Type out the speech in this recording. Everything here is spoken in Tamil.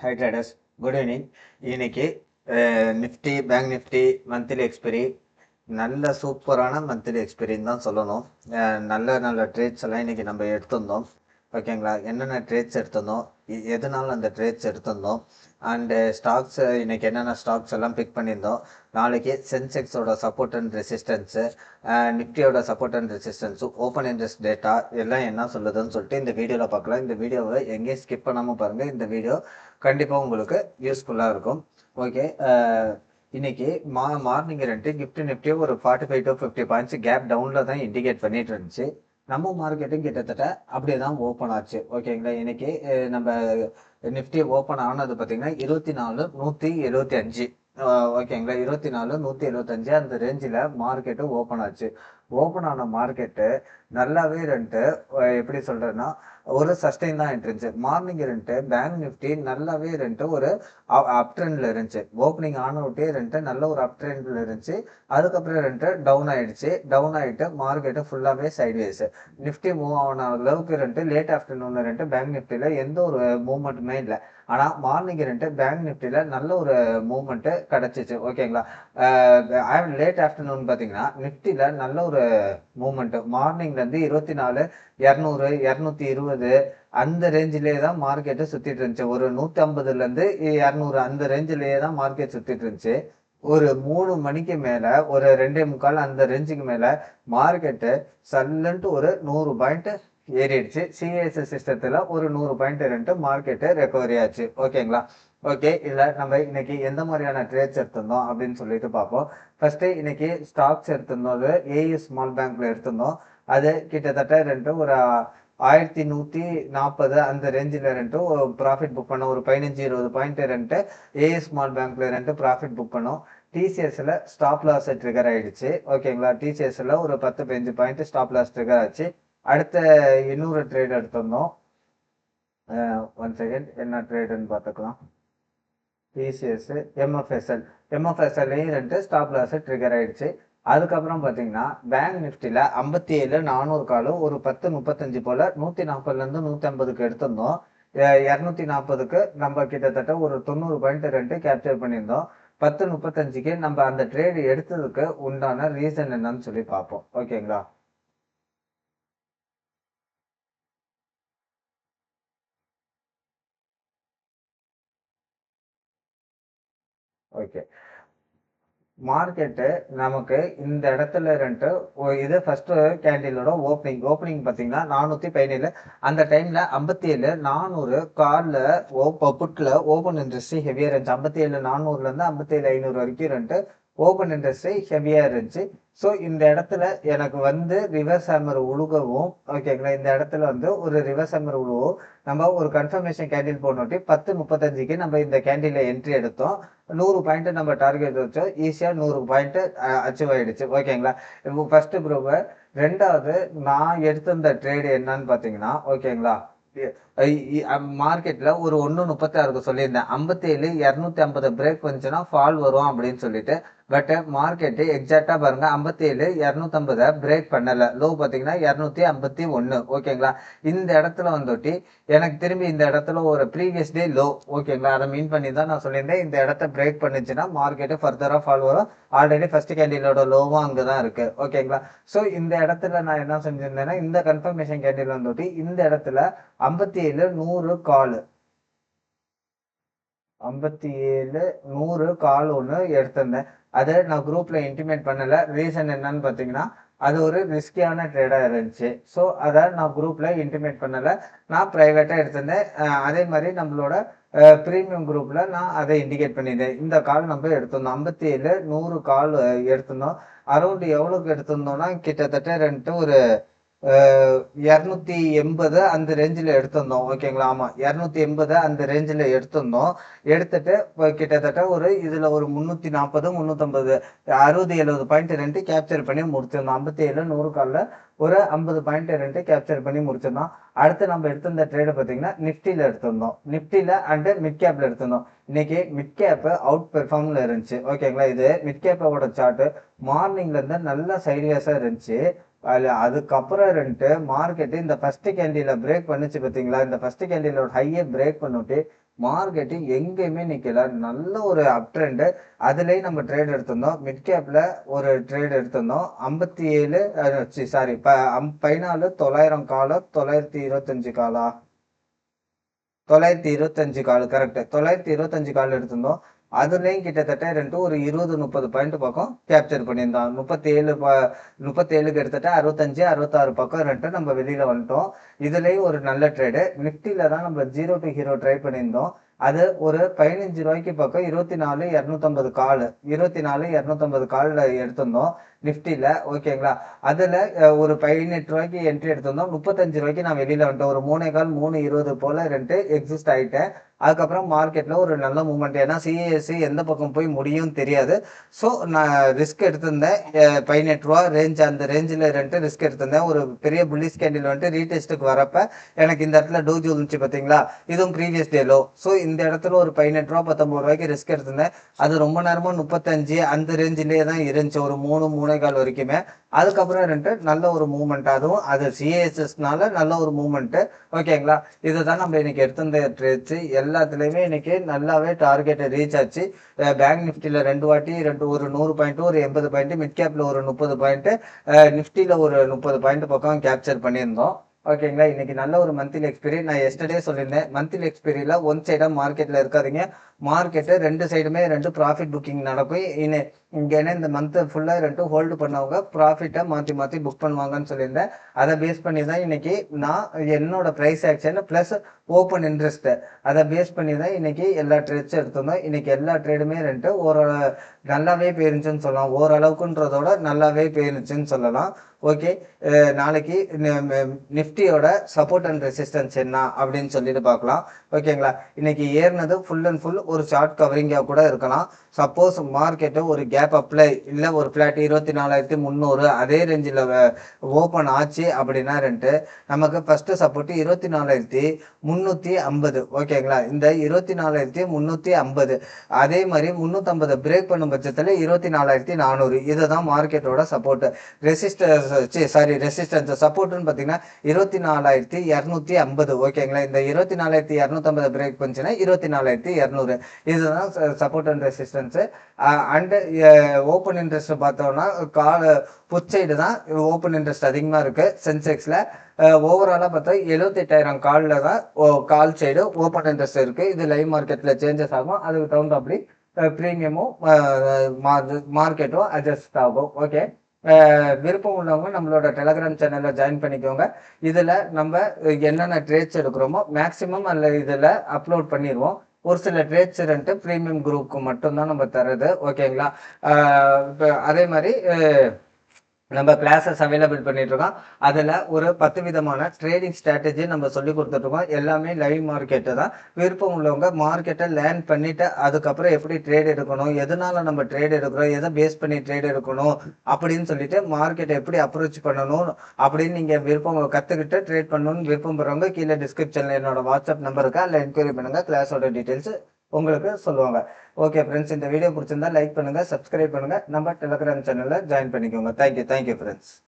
High traders, good evening. இன்னைக்கு Nifty bank Nifty monthly expiry நல்ல சூப்பரான மந்த்லி எக்ஸ்பெரின்னு தான் சொல்லணும். நல்ல நல்ல ட்ரேட்ஸ் எல்லாம் இன்னைக்கு நம்ம எடுத்திருந்தோம். ஓகேங்களா? என்னென்ன ட்ரேட்ஸ் எடுத்திருந்தோம், எதனால அந்த ட்ரேட்ஸ் எடுத்திருந்தோம், அண்டு ஸ்டாக்ஸ் இன்னைக்கு என்னென்ன ஸ்டாக்ஸ் எல்லாம் பிக் பண்ணியிருந்தோம், நாளைக்கு சென்செக்ஸோட சப்போர்ட் அண்ட் ரெசிஸ்டன்ஸு, நிஃப்டியோட support and resistance, open interest data எல்லாம் என்ன சொல்லுதுன்னு சொல்லிட்டு இந்த வீடியோவில் பார்க்கலாம். இந்த வீடியோவை எங்கேயும் ஸ்கிப் பண்ணாமல் பாருங்கள். இந்த வீடியோ கண்டிப்பாக உங்களுக்கு யூஸ்ஃபுல்லாக இருக்கும். ஓகே, இன்னைக்கு மார்னிங் ரெண்டு நிஃப்டி ஒரு 45 to 50 பாயிண்ட்ஸ் கேப் டவுனில் தான் இண்டிகேட் பண்ணிட்டு இருந்துச்சு. நம்ம மார்க்கெட்டும் கிட்டத்தட்ட அப்படியே தான் ஓப்பன் ஆச்சு. ஓகேங்களா? இன்னைக்கு நம்ம நிஃப்டி ஓப்பன் ஆனது பார்த்தீங்கன்னா 24,175. ஓகேங்களா? 24,175 அந்த ரேஞ்சில் மார்க்கெட்டு ஓப்பன் ஆச்சு. ஓப்பன் ஆன மார்க்கெட்டு நல்லாவே ரெண்டு எப்படி சொல்றேன்னா ஒரு சஸ்டெயின் தான் இருந்துச்சு. மார்னிங் ரெண்டு பேங்க் நிஃப்டி நல்லாவே ரெண்டு ஒரு அப் ட்ரெண்ட்ல இருந்துச்சு. ஓப்பனிங் ஆன விட்டே ரெண்டு நல்ல ஒரு அப் ட்ரெண்ட்ல இருந்துச்சு. அதுக்கப்புறம் ரெண்டு டவுன் ஆயிடுச்சு. டவுன் ஆயிட்டு மார்க்கெட்டு ஃபுல்லாவே சைட்வேஸ். நிஃப்டி மூவ் ஆன அளவுக்கு ரெண்டு லேட் ஆஃப்டர்நூன் ரெண்டு பேங்க் நிஃப்டியில எந்த ஒரு மூவ்மெண்ட்டுமே இல்லை. ஆனா மார்னிங் ரெண்டு பேங்க் நிஃப்டியில நல்ல ஒரு மூவ்மெண்ட் கிடைச்சிச்சு. ஓகேங்களா? லேட் ஆஃப்டர்நூன் பாத்தீங்கன்னா நிஃப்டியில நல்ல ஒரு மூவ்மெண்ட் மார்னிங்ல இருந்து 24,200 220 அந்த ரேஞ்சிலேயே தான் மார்க்கெட்டு சுத்திட்டு இருந்துச்சு. ஒரு 150ல இருந்து 200 அந்த ரேஞ்சிலேயே தான் மார்க்கெட் சுத்திட்டு இருந்துச்சு. ஒரு 3 மணிக்கு மேல ஒரு 2:45 அந்த ரேஞ்சுக்கு மேல மார்க்கெட்டு சல்லுன்ட்டு ஒரு 100 பாயிண்ட் ஏறிடுச்சு. சிஎஸ்எஸ் சிஸ்டத்துல ஒரு 100 பாயிண்ட் ரெண்டு மார்க்கெட்டு ரெக்கவரி ஆச்சு. ஓகேங்களா? ஓகே, இதுல நம்ம இன்னைக்கு எந்த மாதிரியான ட்ரேட்ஸ் எடுத்திருந்தோம் அப்படின்னு சொல்லிட்டு பார்ப்போம். ஃபர்ஸ்ட் இன்னைக்கு ஸ்டாக்ஸ் எடுத்திருந்தோம். ஏஎஸ் ஸ்மால் பேங்க்ல எடுத்திருந்தோம். அது கிட்டத்தட்ட ரெண்டு ஒரு 1140 அந்த ரேஞ்சில் ரெண்டு ப்ராஃபிட் புக் பண்ணோம். ஒரு 15-20 பாயிண்ட் ரெண்டு ஏஎஸ் ஸ்மால் பேங்க்ல ரெண்டு ப்ராஃபிட் புக் பண்ணோம். டிசிஎஸ்ல ஸ்டாப் லாஸ் ட்ரிகர் ஆயிடுச்சு. ஓகேங்களா? டிசிஎஸ்ல ஒரு 10-15 பாயிண்ட் ஸ்டாப் லாஸ் ட்ரிகர் ஆச்சு. அடுத்த இன்னொரு ட்ரேட் எடுத்திருந்தோம். ஒன் செகண்ட், என்ன ட்ரேடுன்னு பார்த்துக்கலாம். டிசிஎஸ் எம்எஃப்எஸ்எல்லையும் ரெண்டு ஸ்டாப் லாஸ் ட்ரிகர் ஆயிடுச்சு. அதுக்கப்புறம் பார்த்தீங்கன்னா பேங்க் நிஃப்டியில் 57,400 காலும் ஒரு 10:35 போல் 140லேருந்து 150க்கு எடுத்திருந்தோம். 240க்கு நம்ம கிட்டத்தட்ட ஒரு 90 பாயிண்ட் ரெண்டு கேப்சர் பண்ணியிருந்தோம். 10:35க்கு நம்ம அந்த ட்ரேடு எடுத்ததுக்கு உண்டான ரீசன் என்னன்னு சொல்லி பார்ப்போம். ஓகேங்களா? ஓகே, மார்க்கெட்டு நமக்கு இந்த இடத்துல ரெண்டு இது ஃபர்ஸ்ட் கேண்டிலோட ஓப்பனிங் பார்த்தீங்கன்னா 417. அந்த டைம்ல 57,400 கால்ல புட்ல ஓப்பன் இன்ட்ரெஸ்ட் ஹெவியா இருந்துச்சு. 57,400ல இருந்து 57,500 வரைக்கும் ரெண்டு ஓப்பன் இன்ட்ரெஸ்ட் ஹெவியா இருந்துச்சு. ஸோ இந்த இடத்துல எனக்கு வந்து ரிவர்ஸ் ஹேமர் உழுகவும், ஓகேங்களா, இந்த இடத்துல வந்து ஒரு ரிவர்ஸ் ஹேமர் உழுவும் நம்ம ஒரு கன்ஃபர்மேஷன் கேண்டில் போனோட்டி 10:35க்கு நம்ம இந்த கேண்டில என்ட்ரி எடுத்தோம். 100 பாயிண்ட் நம்ம டார்கெட் வச்சோம். ஈஸியா 100 பாயிண்ட் அச்சீவ் ஆயிடுச்சு. ஓகேங்களா? இப்போ ஃபர்ஸ்ட் ப்ரூஃப். ரெண்டாவது நான் எடுத்திருந்த ட்ரேடு என்னன்னு பாத்தீங்கன்னா, ஓகேங்களா, மார்க்கெட்ல ஒரு 1:36 சொல்லியிருந்தேன். 57,250 பிரேக் வந்துச்சுன்னா ஃபால் வரும் அப்படின்னு சொல்லிட்டு. பட் மார்க்கெட் எக்ஸாக்டா பாருங்க 57,250 பிரேக் பண்ணல. லோ பாத்தீங்கன்னா 251. ஓகேங்களா? இந்த இடத்துல வந்துட்டு எனக்கு திரும்பி இந்த இடத்துல ஒரு ப்ரீவியஸ் டே லோ, ஓகேங்களா, அதை மீன் பண்ணி தான் நான் சொல்லியிருந்தேன். இந்த இடத்த பிரேக் பண்ணுச்சுன்னா மார்க்கெட் ஃபர்தரா ஃபால் வரும். ஆல்ரெடி ஃபர்ஸ்ட் கேண்டிலோட லோவும் அங்கதான் இருக்கு. ஓகேங்களா? ஸோ இந்த இடத்துல நான் என்ன செஞ்சிருந்தேன்னா இந்த கன்ஃபர்மேஷன் கேண்டில் வந்துட்டு இந்த இடத்துல 57,100 கால் 57,100 கால் ஒன்று எடுத்திருந்தேன். அதை நான் குரூப்ல இன்டிமேட் பண்ணல. ரீசன் என்னன்னு பார்த்தீங்கன்னா அது ஒரு ரிஸ்கியான ட்ரேடா இருந்துச்சு. ஸோ அதை நான் குரூப்ல இன்டிமேட் பண்ணல. நான் பிரைவேட்டா எடுத்திருந்தேன். அதே மாதிரி நம்மளோட ப்ரீமியம் குரூப்ல நான் அதை இண்டிகேட் பண்ணியிருந்தேன். இந்த கால் நம்ம எடுத்திருந்தோம். 57,100 கால் எடுத்திருந்தோம். அரௌண்ட் எவ்வளவுக்கு எடுத்திருந்தோம்னா கிட்டத்தட்ட ரெண்டு ஒரு 280 அந்த ரேஞ்சில் எடுத்திருந்தோம். ஓகேங்களா? ஆமா, 280 அந்த ரேஞ்சில் எடுத்திருந்தோம். எடுத்துட்டு கிட்டத்தட்ட ஒரு இதுல ஒரு 340 350 60-70 பாயிண்ட் ரெண்டு கேப்சர் பண்ணி முடிச்சிருந்தோம். 57,100 கால்ல ஒரு 50 பாயிண்ட் ரெண்டு கேப்சர் பண்ணி முடிச்சிருந்தோம். அடுத்து நம்ம எடுத்திருந்த ட்ரேடு பார்த்தீங்கன்னா நிப்டில எடுத்திருந்தோம். நிப்டில அண்ட் மிட் கேப்ல எடுத்திருந்தோம். இன்னைக்கு மிட் கேப் அவுட் பெர்ஃபார்ம்ல இருந்துச்சு. ஓகேங்களா? இது மிட் கேப்போட சார்ட் மார்னிங்ல இருந்து நல்ல சைட்வேஸா இருந்துச்சு. அதுக்கப்புறம் ரெண்டு மார்க்கெட் இந்த ஃபர்ஸ்ட் கேண்டில பிரேக் பண்ணுச்சு பாத்தீங்களா? இந்த ஃபர்ஸ்ட் கேண்டிலோட ஹையை பிரேக் பண்ணிட்டு மார்க்கெட்டு எங்கேயுமே நிக்கல. நல்ல ஒரு அப் ட்ரெண்டு. அதுலயும் நம்ம ட்ரேட் எடுத்திருந்தோம். மிட் கேப்ல ஒரு ட்ரேட் எடுத்திருந்தோம். 57 சாரி 14 900 காலம் 925 காலா 925 கால் கரெக்ட். 925 கால் எடுத்திருந்தோம். அதுலயும் கிட்டத்தட்ட ஒரு 20-30 பாயிண்ட் பக்கம் கேப்சர் பண்ணியிருந்தோம். 37க்கு எடுத்துட்டு 65 66 பக்கம் நம்ம வெளியில வந்துட்டோம். இதுலயும் ஒரு நல்ல ட்ரேடு. நிப்டில தான் நம்ம ஜீரோ டு ஹீரோ ட்ரை பண்ணியிருந்தோம். அது ஒரு 15 ரூபாய்க்கு பக்கம் 24,250 கால் 24,250 கால்ல எடுத்திருந்தோம் நிப்டில. ஓகேங்களா. அதுல ஒரு 18 ரூபாய்க்கு என்ட்ரி எடுத்திருந்தோம். 35 ரூபாய்க்கு நான் வெளியில வந்துட்டேன். ஒரு 3.15 3:20 போல எக்ஸிஸ்ட் ஆயிட்டேன். அதுக்கப்புறம் மார்க்கெட்ல ஒரு நல்ல மூவ்மெண்ட். ஏன்னா சிஎஸ்சி எந்த பக்கம் போய் முடியும் தெரியாது. ஸோ நான் ரிஸ்க் எடுத்திருந்தேன். 18 ரூபா ரேஞ்ச், அந்த ரேஞ்சில் ரிஸ்க் எடுத்திருந்தேன். ஒரு பெரிய புல்லிஷ் கேண்டில் ரீடெஸ்ட்டுக்கு வரப்ப எனக்கு இந்த இடத்துல டோஜ் இருந்துச்சு பார்த்தீங்களா, இதுவும் ப்ரீவியஸ் டே லோ. ஸோ இந்த இடத்துல ஒரு 18 ரூபா 19 ரூபாய்க்கு ரிஸ்க் எடுத்திருந்தேன். அது ரொம்ப நேரமா 35 அந்த ரேஞ்சிலேயே தான் இருந்துச்சு, ஒரு 3-3.25 வரைக்குமே. அதுக்கப்புறம் நல்ல ஒரு மூவ்மெண்ட், அதுவும் அது சிஏஎஸ்எஸ்னால நல்ல ஒரு மூவ்மெண்ட். ஓகேங்களா. இதுதான் நம்ம இன்னைக்கு எடுத்திருந்த ட்ரேட்ஸ். எல்லாத்துலயுமே இன்னைக்கு நல்லாவே டார்கெட்டை ரீச் ஆச்சு. பேங்க் நிஃப்டில 2 வாட்டி ஒரு 100 பாயிண்ட் ஒரு 80 பாயிண்ட், மிட் கேப்ல ஒரு 30 பாயிண்ட், நிஃப்டில ஒரு 30 பாயிண்ட் பக்கம் கேப்சர் பண்ணியிருந்தோம். ஓகேங்களா. இன்னைக்கு நல்ல ஒரு மந்த்லி எக்ஸ்பீரி. நான் எஸ்டர்டே சொல்லியிருந்தேன், மந்த்லி எக்ஸ்பீரியில ஒன் சைடா மார்க்கெட்ல இருக்காதீங்க. மார்க்கெட்டு ரெண்டு சைடுமே ப்ராஃபிட் புக்கிங் நடக்கும். இங்கே இந்த மந்த் ஃபுல்லா ஹோல்டு பண்ணவங்க ப்ராஃபிட்டை மாற்றி மாற்றி புக் பண்ணுவாங்கன்னு சொல்லியிருந்தேன். அதை பேஸ் பண்ணி தான் இன்னைக்கு நான் என்னோட price action plus open interest அதை பேஸ் பண்ணி தான் இன்னைக்கு எல்லா ட்ரேட்ஸும் எடுத்திருந்தோம். இன்னைக்கு எல்லா ட்ரேடுமே ஒரு நல்லாவே போயிருந்துச்சுன்னு சொல்லலாம். ஓரளவுக்குன்றதோட நல்லாவே போயிருந்துச்சுன்னு சொல்லலாம். ஓகே. நாளைக்கு நிஃப்டியோட சப்போர்ட் அண்ட் ரெசிஸ்டன்ஸ் என்ன அப்படின்னு சொல்லிட்டு பார்க்கலாம். ஓகேங்களா. இன்னைக்கு ஏறினது ஃபுல் அண்ட் ஃபுல் ஒரு ஷார்ட் கவரிங்காக கூட இருக்கலாம். சப்போஸ் மார்க்கெட்டு ஒரு கேப் அப்ளை இல்லை ஒரு ஃபிளாட் 24,300 அதே ரேஞ்சில் ஓப்பன் ஆச்சு அப்படின்னா நமக்கு ஃபர்ஸ்ட் சப்போர்ட் 24,350. ஓகேங்களா. இந்த 24,350 அதே மாதிரி 350 பிரேக் பண்ணும் பட்சத்தில் 24,400 இதுதான் மார்க்கெட்டோட சப்போர்ட். ரெசிஸ்டன்ஸ் சப்போர்ட்னு பார்த்தீங்கன்னா 24,250. ஓகேங்களா. இந்த 24,250 பிரேக் பண்ணுச்சுன்னா 24,200 இதுதான் support and resistance. And open interest பார்த்தோம்னா புட் சைடு தான் ஓப்பன் இன்ட்ரெஸ்ட் அதிகமாக இருக்கு சென்செக்ஸ்ல. ஓவராலாக பார்த்தா 78,000 காலில் தான் கால் சைடு ஓப்பன் இன்ட்ரெஸ்ட் இருக்கு. இது லைவ் மார்க்கெட்ல சேஞ்சஸ் ஆகும். அதுக்கு தகுந்த அப்படி ப்ரீமியமும் மார்க்கெட்டும் அட்ஜஸ்ட் ஆகும். ஓகே. விருப்பம் உள்ளவங்க நம்மளோட டெலகிராம் சேனல்ல ஜாயின் பண்ணிக்கோங்க. இதுல நம்ம என்னென்ன ட்ரேட்ஸ் எடுக்கிறோமோ மேக்சிமம் அதில் இதில் அப்லோட் பண்ணிடுவோம். ஒரு சில ட்ரேட்ஸ் ப்ரீமியம் குரூப்புக்கு மட்டும்தான் நம்ம தருது. ஓகேங்களா. அதே மாதிரி நம்ம கிளாஸஸ் அவைலபிள் பண்ணிட்டு இருக்கோம். அதில் ஒரு 10 விதமான ட்ரேடிங் ஸ்ட்ராட்டஜி நம்ம சொல்லி கொடுத்துட்ருக்கோம். எல்லாமே லைவ் மார்க்கெட்டு தான். விருப்பம் உள்ளவங்க மார்க்கெட்டை லேர்ன் பண்ணிட்டு அதுக்கப்புறம் எப்படி ட்ரேட் எடுக்கணும், எதனால நம்ம ட்ரேட் எடுக்கிறோம், எதை பேஸ் பண்ணி ட்ரேட் எடுக்கணும் அப்படின்னு சொல்லிட்டு மார்க்கெட்டை எப்படி அப்ரோச் பண்ணணும் அப்படின்னு நீங்கள் விருப்பம் கற்றுக்கிட்டு ட்ரேட் பண்ணணும்னு விருப்பம் பெறவங்க கீழே டிஸ்கிரிப்ஷனில் என்னோட வாட்ஸ்அப் நம்பர் இருக்கா, அதில் என்கொயரி பண்ணுங்க. கிளாஸோட டீட்டெயில்ஸ் உங்களுக்கு சொல்லுவாங்க. ஓகே ஃப்ரெண்ட்ஸ், இந்த வீடியோ பிடிச்சிருந்தா லைக் பண்ணுங்க, சப்ஸ்கிரைப் பண்ணுங்க, நம்ம டெலகிராம் சேனல்ல ஜாயின் பண்ணிக்கோங்க. Thank you friends.